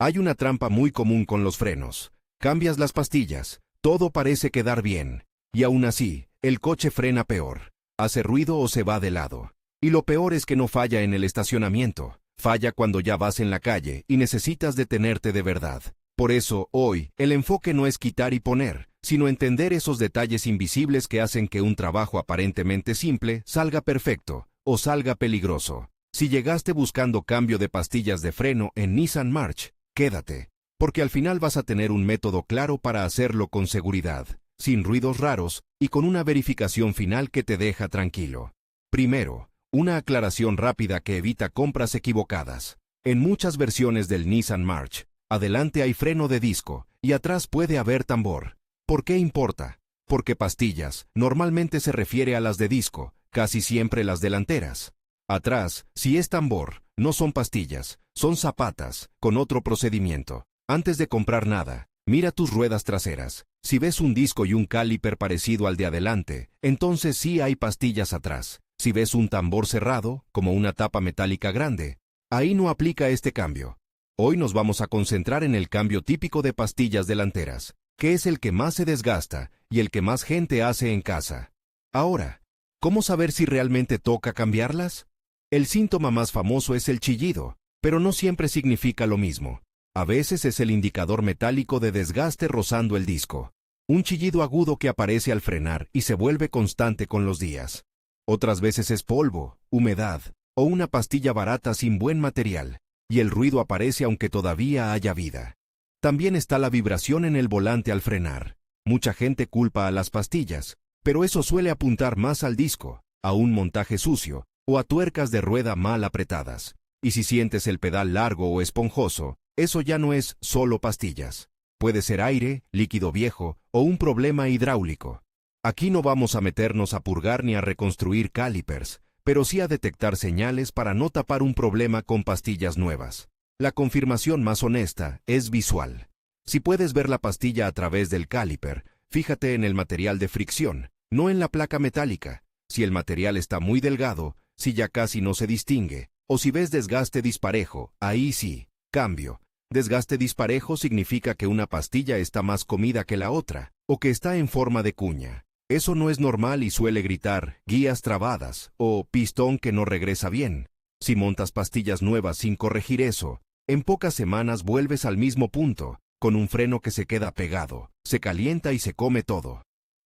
Hay una trampa muy común con los frenos. Cambias las pastillas, todo parece quedar bien, y aún así, el coche frena peor. Hace ruido o se va de lado. Y lo peor es que no falla en el estacionamiento. Falla cuando ya vas en la calle y necesitas detenerte de verdad. Por eso, hoy, el enfoque no es quitar y poner, sino entender esos detalles invisibles que hacen que un trabajo aparentemente simple salga perfecto o salga peligroso. Si llegaste buscando cambio de pastillas de freno en Nissan March, quédate, porque al final vas a tener un método claro para hacerlo con seguridad, sin ruidos raros y con una verificación final que te deja tranquilo. Primero, una aclaración rápida que evita compras equivocadas. En muchas versiones del Nissan March, adelante hay freno de disco y atrás puede haber tambor. ¿Por qué importa? Porque pastillas normalmente se refiere a las de disco, casi siempre las delanteras. Atrás, si es tambor, no son pastillas, son zapatas, con otro procedimiento. Antes de comprar nada, mira tus ruedas traseras. Si ves un disco y un caliper parecido al de adelante, entonces sí hay pastillas atrás. Si ves un tambor cerrado, como una tapa metálica grande, ahí no aplica este cambio. Hoy nos vamos a concentrar en el cambio típico de pastillas delanteras, que es el que más se desgasta y el que más gente hace en casa. Ahora, ¿cómo saber si realmente toca cambiarlas? El síntoma más famoso es el chillido, pero no siempre significa lo mismo. A veces es el indicador metálico de desgaste rozando el disco. Un chillido agudo que aparece al frenar y se vuelve constante con los días. Otras veces es polvo, humedad o una pastilla barata sin buen material, y el ruido aparece aunque todavía haya vida. También está la vibración en el volante al frenar. Mucha gente culpa a las pastillas, pero eso suele apuntar más al disco, a un montaje sucio o a tuercas de rueda mal apretadas. Y si sientes el pedal largo o esponjoso, eso ya no es solo pastillas. Puede ser aire, líquido viejo o un problema hidráulico. Aquí no vamos a meternos a purgar ni a reconstruir calipers, pero sí a detectar señales para no tapar un problema con pastillas nuevas. La confirmación más honesta es visual. Si puedes ver la pastilla a través del caliper, fíjate en el material de fricción, no en la placa metálica. Si el material está muy delgado, si ya casi no se distingue, o si ves desgaste disparejo, ahí sí, cambio. Desgaste disparejo significa que una pastilla está más comida que la otra, o que está en forma de cuña. Eso no es normal y suele gritar guías trabadas o pistón que no regresa bien. Si montas pastillas nuevas sin corregir eso, en pocas semanas vuelves al mismo punto, con un freno que se queda pegado, se calienta y se come todo.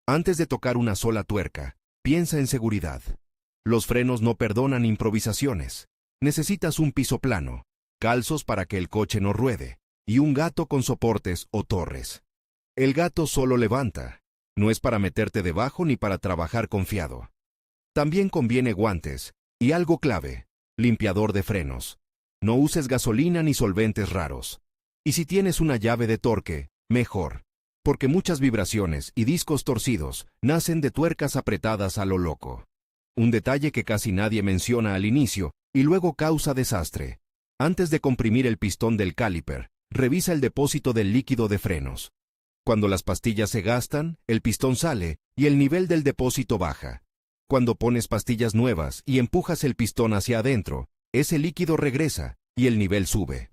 Antes de tocar una sola tuerca, piensa en seguridad. Los frenos no perdonan improvisaciones. Necesitas un piso plano, calzos para que el coche no ruede, y un gato con soportes o torres. El gato solo levanta. No es para meterte debajo ni para trabajar confiado. También conviene guantes, y algo clave, limpiador de frenos. No uses gasolina ni solventes raros. Y si tienes una llave de torque, mejor, porque muchas vibraciones y discos torcidos nacen de tuercas apretadas a lo loco. Un detalle que casi nadie menciona al inicio y luego causa desastre. Antes de comprimir el pistón del caliper, revisa el depósito del líquido de frenos. Cuando las pastillas se gastan, el pistón sale y el nivel del depósito baja. Cuando pones pastillas nuevas y empujas el pistón hacia adentro, ese líquido regresa y el nivel sube.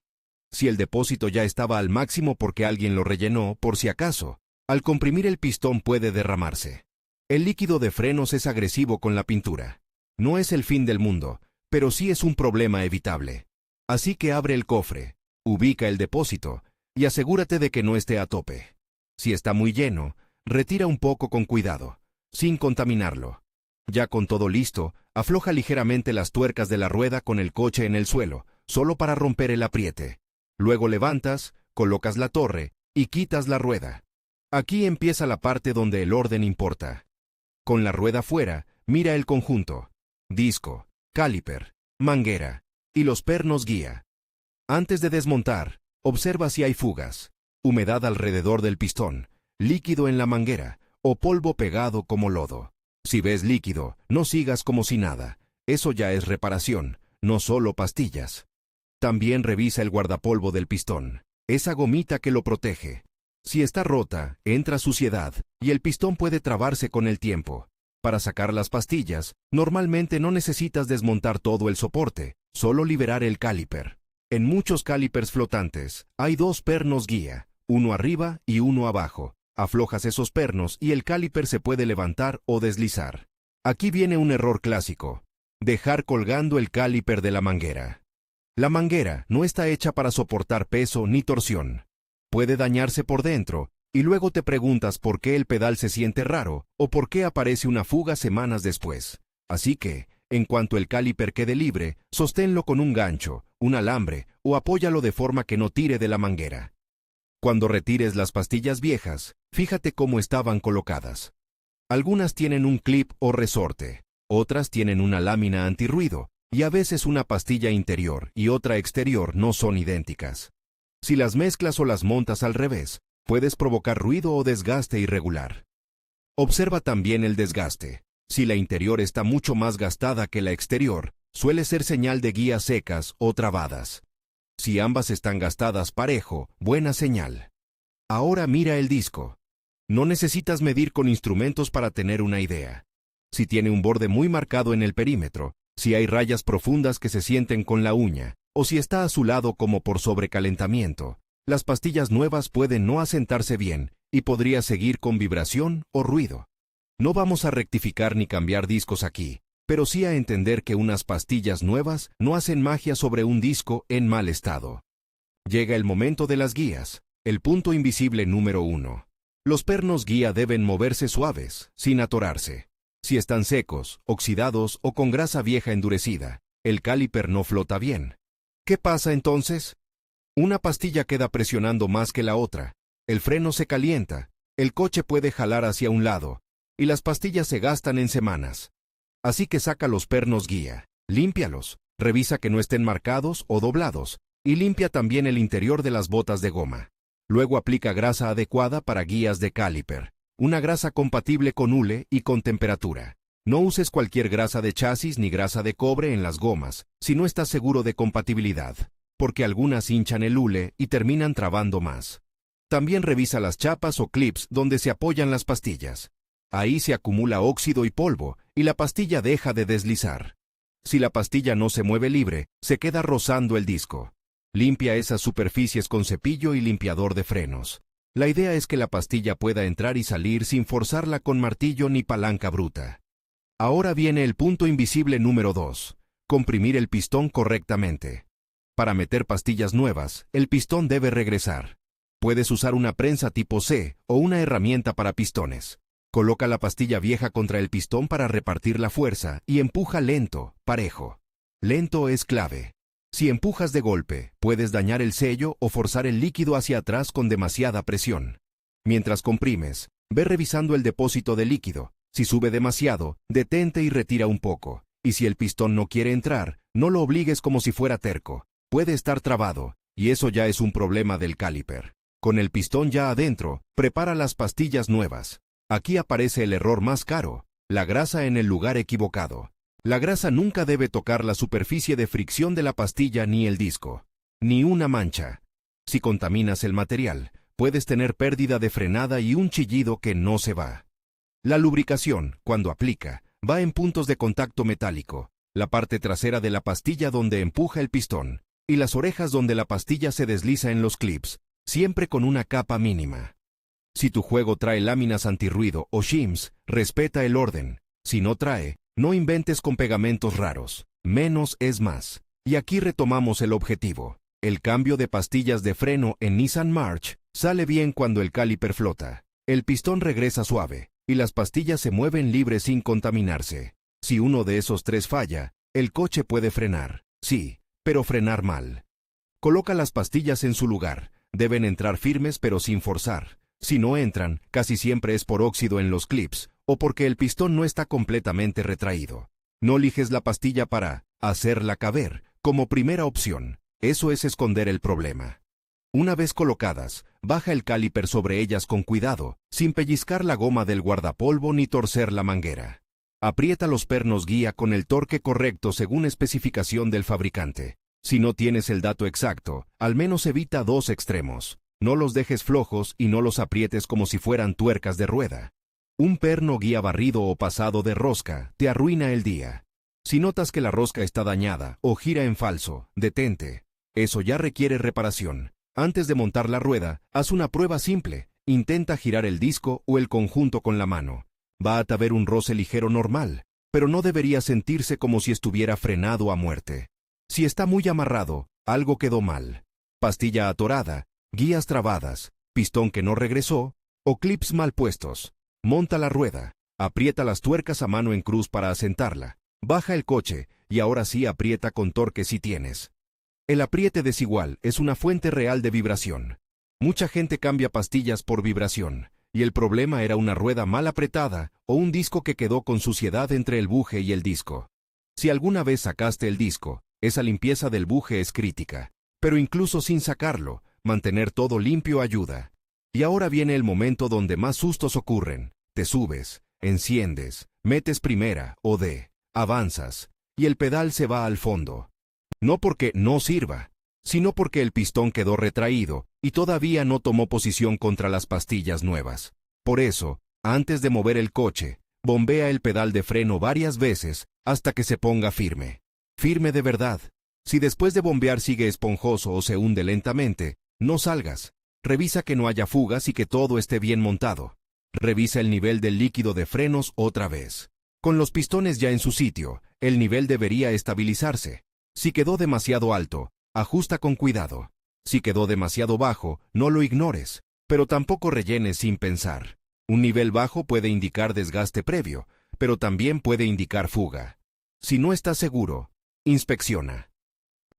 Si el depósito ya estaba al máximo porque alguien lo rellenó, por si acaso, al comprimir el pistón puede derramarse. El líquido de frenos es agresivo con la pintura. No es el fin del mundo, pero sí es un problema evitable. Así que abre el cofre, ubica el depósito y asegúrate de que no esté a tope. Si está muy lleno, retira un poco con cuidado, sin contaminarlo. Ya con todo listo, afloja ligeramente las tuercas de la rueda con el coche en el suelo, solo para romper el apriete. Luego levantas, colocas la torre y quitas la rueda. Aquí empieza la parte donde el orden importa. Con la rueda fuera, mira el conjunto: disco, caliper, manguera y los pernos guía. Antes de desmontar, observa si hay fugas, humedad alrededor del pistón, líquido en la manguera o polvo pegado como lodo. Si ves líquido, no sigas como si nada. Eso ya es reparación, no solo pastillas. También revisa el guardapolvo del pistón, esa gomita que lo protege. Si está rota, entra suciedad y el pistón puede trabarse con el tiempo. Para sacar las pastillas, normalmente no necesitas desmontar todo el soporte, solo liberar el caliper. En muchos calipers flotantes, hay dos pernos guía, uno arriba y uno abajo. Aflojas esos pernos y el caliper se puede levantar o deslizar. Aquí viene un error clásico: dejar colgando el caliper de la manguera. La manguera no está hecha para soportar peso ni torsión. Puede dañarse por dentro, y luego te preguntas por qué el pedal se siente raro o por qué aparece una fuga semanas después. Así que, en cuanto el caliper quede libre, sosténlo con un gancho, un alambre o apóyalo de forma que no tire de la manguera. Cuando retires las pastillas viejas, fíjate cómo estaban colocadas. Algunas tienen un clip o resorte, otras tienen una lámina antirruido, y a veces una pastilla interior y otra exterior no son idénticas. Si las mezclas o las montas al revés, puedes provocar ruido o desgaste irregular. Observa también el desgaste. Si la interior está mucho más gastada que la exterior, suele ser señal de guías secas o trabadas. Si ambas están gastadas parejo, buena señal. Ahora mira el disco. No necesitas medir con instrumentos para tener una idea. Si tiene un borde muy marcado en el perímetro, si hay rayas profundas que se sienten con la uña, o si está azulado como por sobrecalentamiento, las pastillas nuevas pueden no asentarse bien y podría seguir con vibración o ruido. No vamos a rectificar ni cambiar discos aquí, pero sí a entender que unas pastillas nuevas no hacen magia sobre un disco en mal estado. Llega el momento de las guías, el punto invisible número 1. Los pernos guía deben moverse suaves, sin atorarse. Si están secos, oxidados o con grasa vieja endurecida, el caliper no flota bien. ¿Qué pasa entonces? Una pastilla queda presionando más que la otra, el freno se calienta, el coche puede jalar hacia un lado, y las pastillas se gastan en semanas. Así que saca los pernos guía, límpialos, revisa que no estén marcados o doblados, y limpia también el interior de las botas de goma. Luego aplica grasa adecuada para guías de caliper, una grasa compatible con hule y con temperatura. No uses cualquier grasa de chasis ni grasa de cobre en las gomas, si no estás seguro de compatibilidad, porque algunas hinchan el hule y terminan trabando más. También revisa las chapas o clips donde se apoyan las pastillas. Ahí se acumula óxido y polvo, y la pastilla deja de deslizar. Si la pastilla no se mueve libre, se queda rozando el disco. Limpia esas superficies con cepillo y limpiador de frenos. La idea es que la pastilla pueda entrar y salir sin forzarla con martillo ni palanca bruta. Ahora viene el punto invisible número 2. Comprimir el pistón correctamente. Para meter pastillas nuevas, el pistón debe regresar. Puedes usar una prensa tipo C o una herramienta para pistones. Coloca la pastilla vieja contra el pistón para repartir la fuerza y empuja lento, parejo. Lento es clave. Si empujas de golpe, puedes dañar el sello o forzar el líquido hacia atrás con demasiada presión. Mientras comprimes, ve revisando el depósito de líquido. Si sube demasiado, detente y retira un poco. Y si el pistón no quiere entrar, no lo obligues como si fuera terco. Puede estar trabado, y eso ya es un problema del caliper. Con el pistón ya adentro, prepara las pastillas nuevas. Aquí aparece el error más caro, la grasa en el lugar equivocado. La grasa nunca debe tocar la superficie de fricción de la pastilla ni el disco. Ni una mancha. Si contaminas el material, puedes tener pérdida de frenada y un chillido que no se va. La lubricación, cuando aplica, va en puntos de contacto metálico, la parte trasera de la pastilla donde empuja el pistón, y las orejas donde la pastilla se desliza en los clips, siempre con una capa mínima. Si tu juego trae láminas antirruido o shims, respeta el orden. Si no trae, no inventes con pegamentos raros. Menos es más. Y aquí retomamos el objetivo. El cambio de pastillas de freno en Nissan March sale bien cuando el caliper flota. El pistón regresa suave, y las pastillas se mueven libres sin contaminarse. Si uno de esos tres falla, el coche puede frenar. Sí, pero frenar mal. Coloca las pastillas en su lugar. Deben entrar firmes pero sin forzar. Si no entran, casi siempre es por óxido en los clips, o porque el pistón no está completamente retraído. No lijes la pastilla para hacerla caber, como primera opción. Eso es esconder el problema. Una vez colocadas, baja el caliper sobre ellas con cuidado, sin pellizcar la goma del guardapolvo ni torcer la manguera. Aprieta los pernos guía con el torque correcto según especificación del fabricante. Si no tienes el dato exacto, al menos evita dos extremos. No los dejes flojos y no los aprietes como si fueran tuercas de rueda. Un perno guía barrido o pasado de rosca te arruina el día. Si notas que la rosca está dañada o gira en falso, detente. Eso ya requiere reparación. Antes de montar la rueda, haz una prueba simple. Intenta girar el disco o el conjunto con la mano. Va a haber un roce ligero normal, pero no debería sentirse como si estuviera frenado a muerte. Si está muy amarrado, algo quedó mal. Pastilla atorada, guías trabadas, pistón que no regresó, o clips mal puestos. Monta la rueda, aprieta las tuercas a mano en cruz para asentarla. Baja el coche, y ahora sí aprieta con torque si tienes. El apriete desigual es una fuente real de vibración. Mucha gente cambia pastillas por vibración, y el problema era una rueda mal apretada o un disco que quedó con suciedad entre el buje y el disco. Si alguna vez sacaste el disco, esa limpieza del buje es crítica. Pero incluso sin sacarlo, mantener todo limpio ayuda. Y ahora viene el momento donde más sustos ocurren. Te subes, enciendes, metes primera o avanzas, y el pedal se va al fondo. No porque no sirva, sino porque el pistón quedó retraído y todavía no tomó posición contra las pastillas nuevas. Por eso, antes de mover el coche, bombea el pedal de freno varias veces hasta que se ponga firme. Firme de verdad. Si después de bombear sigue esponjoso o se hunde lentamente, no salgas. Revisa que no haya fugas y que todo esté bien montado. Revisa el nivel del líquido de frenos otra vez. Con los pistones ya en su sitio, el nivel debería estabilizarse. Si quedó demasiado alto, ajusta con cuidado. Si quedó demasiado bajo, no lo ignores, pero tampoco rellenes sin pensar. Un nivel bajo puede indicar desgaste previo, pero también puede indicar fuga. Si no estás seguro, inspecciona.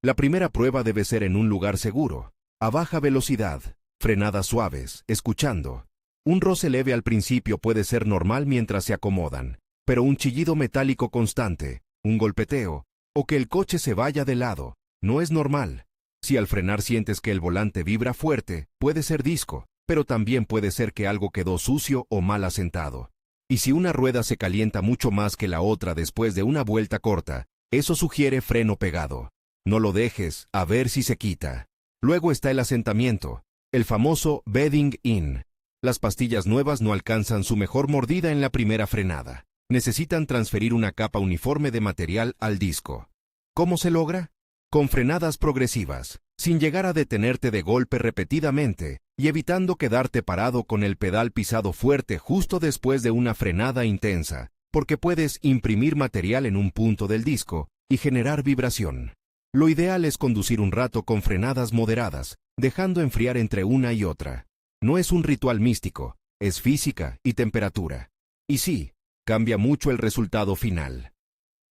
La primera prueba debe ser en un lugar seguro, a baja velocidad, frenadas suaves, escuchando. Un roce leve al principio puede ser normal mientras se acomodan, pero un chillido metálico constante, un golpeteo, o que el coche se vaya de lado, no es normal. Si al frenar sientes que el volante vibra fuerte, puede ser disco, pero también puede ser que algo quedó sucio o mal asentado. Y si una rueda se calienta mucho más que la otra después de una vuelta corta, eso sugiere freno pegado. No lo dejes, a ver si se quita. Luego está el asentamiento, el famoso bedding in. Las pastillas nuevas no alcanzan su mejor mordida en la primera frenada. Necesitan transferir una capa uniforme de material al disco. ¿Cómo se logra? Con frenadas progresivas, sin llegar a detenerte de golpe repetidamente y evitando quedarte parado con el pedal pisado fuerte justo después de una frenada intensa, porque puedes imprimir material en un punto del disco y generar vibración. Lo ideal es conducir un rato con frenadas moderadas, dejando enfriar entre una y otra. No es un ritual místico, es física y temperatura. Y sí, cambia mucho el resultado final.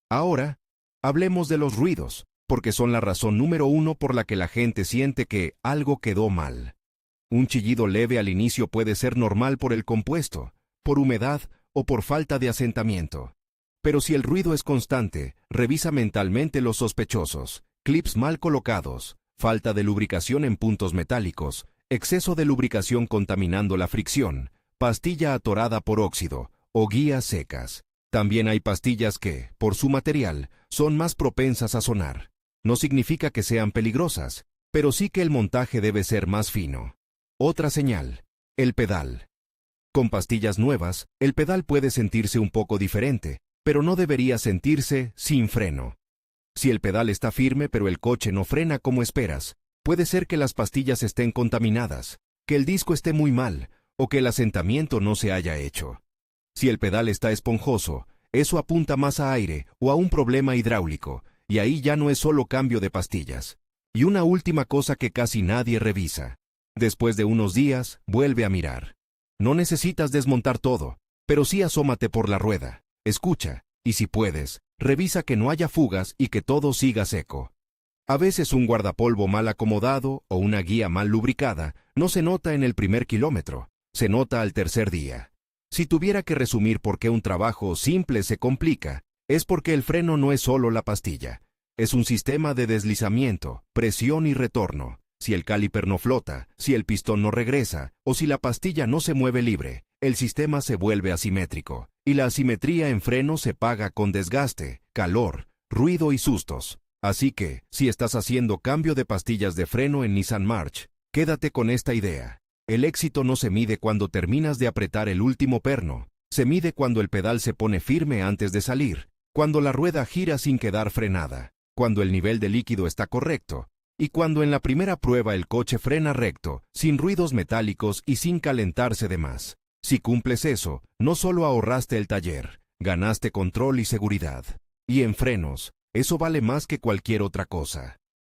Ahora, hablemos de los ruidos, porque son la razón número uno por la que la gente siente que algo quedó mal. Un chillido leve al inicio puede ser normal por el compuesto, por humedad o por falta de asentamiento. Pero si el ruido es constante, revisa mentalmente los sospechosos. Clips mal colocados, falta de lubricación en puntos metálicos, exceso de lubricación contaminando la fricción, pastilla atorada por óxido o guías secas. También hay pastillas que, por su material, son más propensas a sonar. No significa que sean peligrosas, pero sí que el montaje debe ser más fino. Otra señal, el pedal. Con pastillas nuevas, el pedal puede sentirse un poco diferente, pero no debería sentirse sin freno. Si el pedal está firme pero el coche no frena como esperas, puede ser que las pastillas estén contaminadas, que el disco esté muy mal o que el asentamiento no se haya hecho. Si el pedal está esponjoso, eso apunta más a aire o a un problema hidráulico, y ahí ya no es solo cambio de pastillas. Y una última cosa que casi nadie revisa. Después de unos días, vuelve a mirar. No necesitas desmontar todo, pero sí asómate por la rueda, escucha, y si puedes, revisa que no haya fugas y que todo siga seco. A veces un guardapolvo mal acomodado o una guía mal lubricada no se nota en el primer kilómetro, se nota al tercer día. Si tuviera que resumir por qué un trabajo simple se complica, es porque el freno no es solo la pastilla, es un sistema de deslizamiento, presión y retorno. Si el caliper no flota, si el pistón no regresa, o si la pastilla no se mueve libre, el sistema se vuelve asimétrico, y la asimetría en freno se paga con desgaste, calor, ruido y sustos. Así que, si estás haciendo cambio de pastillas de freno en Nissan March, quédate con esta idea. El éxito no se mide cuando terminas de apretar el último perno, se mide cuando el pedal se pone firme antes de salir, cuando la rueda gira sin quedar frenada, cuando el nivel de líquido está correcto, Y cuando en la primera prueba el coche frena recto, sin ruidos metálicos y sin calentarse de más. Si cumples eso, no solo ahorraste el taller, ganaste control y seguridad. Y en frenos, eso vale más que cualquier otra cosa.